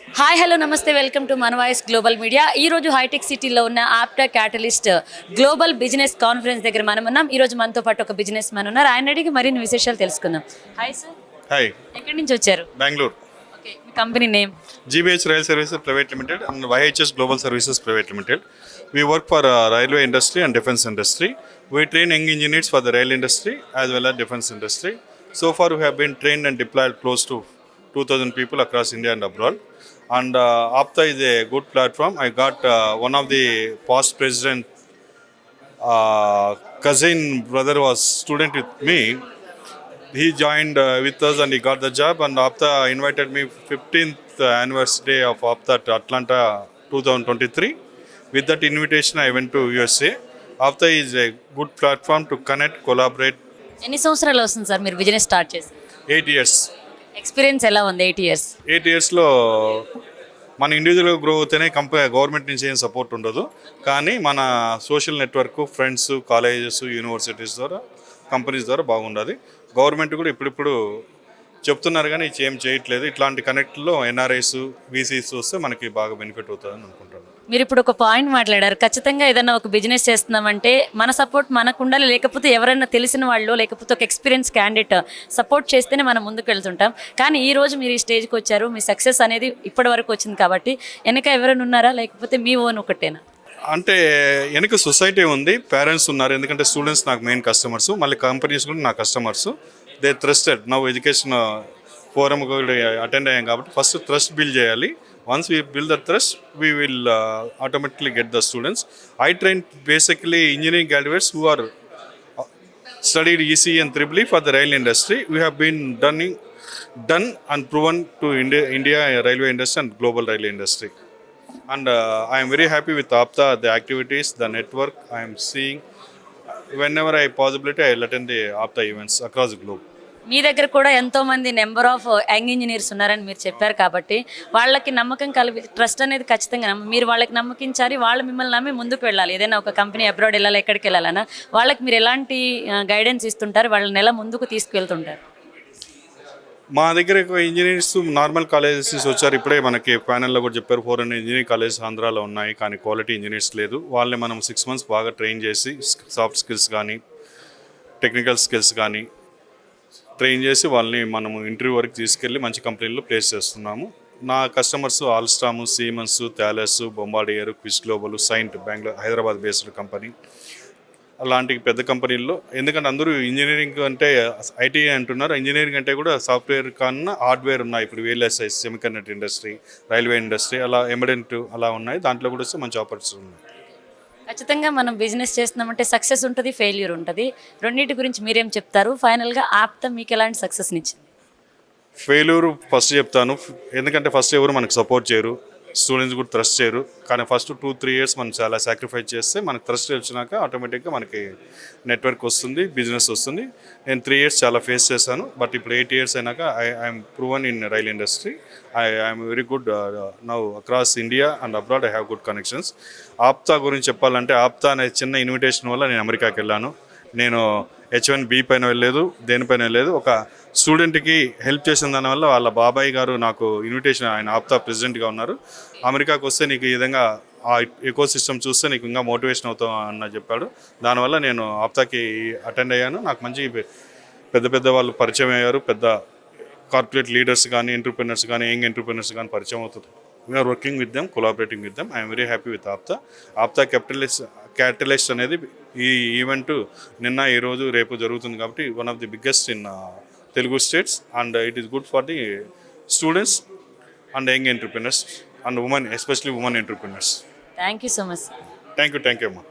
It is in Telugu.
హాయ్ హలో నమస్తే వెల్కమ్ టు మన వాయిస్ గ్లోబల్ మీడియా. ఈరోజు హైటెక్ సిటీలో ఉన్న ఆప్టా క్యాటలిస్ట్ గ్లోబల్ బిజినెస్ కాన్ఫరెన్స్ దగ్గర మనం ఉన్నాం. ఈరోజు మనతో పాటు ఒక బిజినెస్ మ్యాన్ ఉన్నారు. ఆయన అడిగి మరిన్ని విశేషాలు తెలుసుకుందాం. Hi sir. హాయ్. ఎక్కడి నుంచి వచ్చారు? బెంగళూరు. ఓకే, మీ company name? GBH Rail Services Private Limited and YHS Global Services Private Limited. We work for railway industry and defense industry. We train young engineers for the rail industry as well as defense industry. So far we have been trained and deployed close to 2,000 people across India and abroad. And Apta is a good platform. I got one of the past president cousin brother was student with me. He joined with us and he got the job, and Apta invited me 15th anniversary day of Apta to Atlanta 2023. With that invitation I went to USA. Apta is a good platform to connect, collaborate. ఎన్ని సంవత్సరాలు వస్తుంది సార్ మీరు బిజినెస్ స్టార్ట్ చేసి? 8 years. ఎక్స్పీరియన్స్ ఎలా ఉంది 8 years? 8 yearsలో మన ఇండివిజువల్గా గ్రో అవుతేనే గవర్నమెంట్ నుంచి ఏం సపోర్ట్ ఉండదు, కానీ మన social network, friends, colleges, universities ద్వారా, కంపెనీస్ ద్వారా బాగుండదు. గవర్నమెంట్ కూడా ఇప్పుడిప్పుడు చెప్తున్నారు కానీ ఏం చేయట్లేదు. ఇట్లాంటి కనెక్ట్లో NRIs, VCs వస్తే మనకి బాగా బెనిఫిట్ అవుతుందని అనుకుంటాను. మీరు ఇప్పుడు ఒక పాయింట్ మాట్లాడారు, ఖచ్చితంగా ఏదైనా ఒక బిజినెస్ చేస్తున్నామంటే మన సపోర్ట్ మనకు ఉండాలి, లేకపోతే ఎవరైనా తెలిసిన వాళ్ళు లేకపోతే ఒక ఎక్స్పీరియన్స్ క్యాండిడేట్ సపోర్ట్ చేస్తేనే మనం ముందుకు వెళ్తుంటాం. కానీ ఈ రోజు మీరు ఈ స్టేజ్కి వచ్చారు, మీ సక్సెస్ అనేది ఇప్పటి వరకు వచ్చింది కాబట్టి వెనక ఎవరైనా ఉన్నారా లేకపోతే మీ ఓన్ ఒకటేనా? అంటే వెనక సొసైటీ ఉంది, పేరెంట్స్ ఉన్నారు. ఎందుకంటే స్టూడెంట్స్ నాకు మెయిన్ కస్టమర్స్, మళ్ళీ కంపెనీస్ కూడా నా customers. They trusted. Now education forum attend అయ్యాం కాబట్టి ఫస్ట్ ట్రస్ట్ బిల్డ్ చేయాలి. Once we build the trust, we will automatically get the students. I train basically engineering graduates who are studied ECE and EEE for the rail industry. We have been done and proven to India railway industry and global railway industry. And I am very happy with Apta, the activities, the network I am seeing. Whenever I possibility, I will attend the Apta events across the globe. మీ దగ్గర కూడా ఎంతోమంది నెంబర్ ఆఫ్ యంగ్ ఇంజనీర్స్ ఉన్నారని మీరు చెప్పారు కాబట్టి వాళ్ళకి నమ్మకం కలిగి ట్రస్ట్ అనేది ఖచ్చితంగా మీరు వాళ్ళకి నమ్మకించాలి, వాళ్ళు మిమ్మల్ని నమ్మి ముందుకు వెళ్ళాలి. ఏదైనా ఒక కంపెనీ అబ్రాడ్ వెళ్ళాలి, ఎక్కడికి వెళ్ళాలన్నా వాళ్ళకి మీరు ఎలాంటి గైడెన్స్ ఇస్తుంటారు, వాళ్ళని ఎలా ముందుకు తీసుకువెళ్తుంటారు? మా దగ్గర ఇంజనీర్స్ నార్మల్ కాలేజెస్ వచ్చారు. ఇప్పుడే మనకి ప్యానెల్లో కూడా చెప్పారు 400 ఇంజనీరింగ్ కాలేజెస్ ఆంధ్రాలో ఉన్నాయి, కానీ క్వాలిటీ ఇంజనీర్స్ లేదు. వాళ్ళని మనం 6 months బాగా ట్రైన్ చేసి సాఫ్ట్ స్కిల్స్ కానీ టెక్నికల్ స్కిల్స్ కానీ ట్రైన్ చేసి వాళ్ళని మనము ఇంటర్వ్యూ వరకు తీసుకెళ్ళి మంచి కంపెనీల్లో ప్లేస్ చేస్తున్నాము. నా customers Alstom, Siemens, Thales, Bombardier, Quest Global, Cyient, Bengaluru, Hyderabad based company, అలాంటి పెద్ద కంపెనీల్లో. ఎందుకంటే అందరూ ఇంజనీరింగ్ అంటే ఐటీ అంటున్నారు, ఇంజనీరింగ్ అంటే కూడా సాఫ్ట్వేర్ కన్నా హార్డ్వేర్ ఉన్నాయి. ఇప్పుడు VLSI, semiconductor industry, railway industry, అలా ఎంబెడెంట్ అలా ఉన్నాయి. దాంట్లో కూడా వస్తే మంచి ఆపర్చునిటీ ఉన్నాయి. ఖచ్చితంగా మనం బిజినెస్ చేస్తున్నామంటే సక్సెస్ ఉంటుంది, ఫెయిల్యూర్ ఉంటుంది. రెండింటి గురించి మీరేం చెప్తారు? ఫైనల్గా ఆప్తా మీకు ఎలాంటి సక్సెస్ని ఇచ్చింది? ఫెయిల్యూర్ ఫస్ట్ చెప్తాను. ఎందుకంటే ఫస్ట్ ఎవరు మనకు సపోర్ట్ చేయరు, స్టూడెంట్స్ కూడా ట్రస్ట్ చేయరు. కానీ ఫస్ట్ 2-3 years మనం చాలా సాక్రిఫైస్ చేస్తే మనకు ట్రస్ట్ వచ్చినాక ఆటోమేటిక్గా మనకి నెట్వర్క్ వస్తుంది, బిజినెస్ వస్తుంది. నేను 3 years చాలా ఫేస్ చేశాను. బట్ ఇప్పుడు 8 years అయినాక I'm proven in rail industry. I'm very good now across India and abroad. I have good connections. APTA గురించి చెప్పాలంటే ఆప్తా అనే చిన్న ఇన్విటేషన్ వల్ల నేను అమెరికాకి వెళ్ళాను. నేను H1B పైన వెళ్ళలేదు, దేనిపైన వెళ్ళలేదు. ఒక స్టూడెంట్కి హెల్ప్ చేసిన దానివల్ల వాళ్ళ బాబాయ్ గారు నాకు ఇన్విటేషన్, ఆయన ఆప్తా ప్రెసిడెంట్గా ఉన్నారు. అమెరికాకు వస్తే నీకు ఈ విధంగా ఆ ఎకో సిస్టమ్ చూస్తే నీకు ఇంకా మోటివేషన్ అవుతావు అన్న చెప్పాడు. దానివల్ల నేను ఆప్తాకి అటెండ్ అయ్యాను. నాకు మంచి పెద్ద పెద్ద వాళ్ళు పరిచయం అయ్యారు. పెద్ద కార్పొరేట్ లీడర్స్ కానీ, ఎంటర్ప్రెనర్స్ కానీ, యంగ్ ఎంటర్ప్రెనర్స్ కానీ పరిచయం అవుతుంది. We're working with them, collaborating with them. I'm very happy with APTA. APTA catalyst అనేది ఈ ఈవెంట్ నిన్న, ఈరోజు, రేపు జరుగుతుంది కాబట్టి one of the biggest in Telugu states. And it is good for the students and young entrepreneurs and women, especially women entrepreneurs. Thank you so much. Thank you అమ్మా.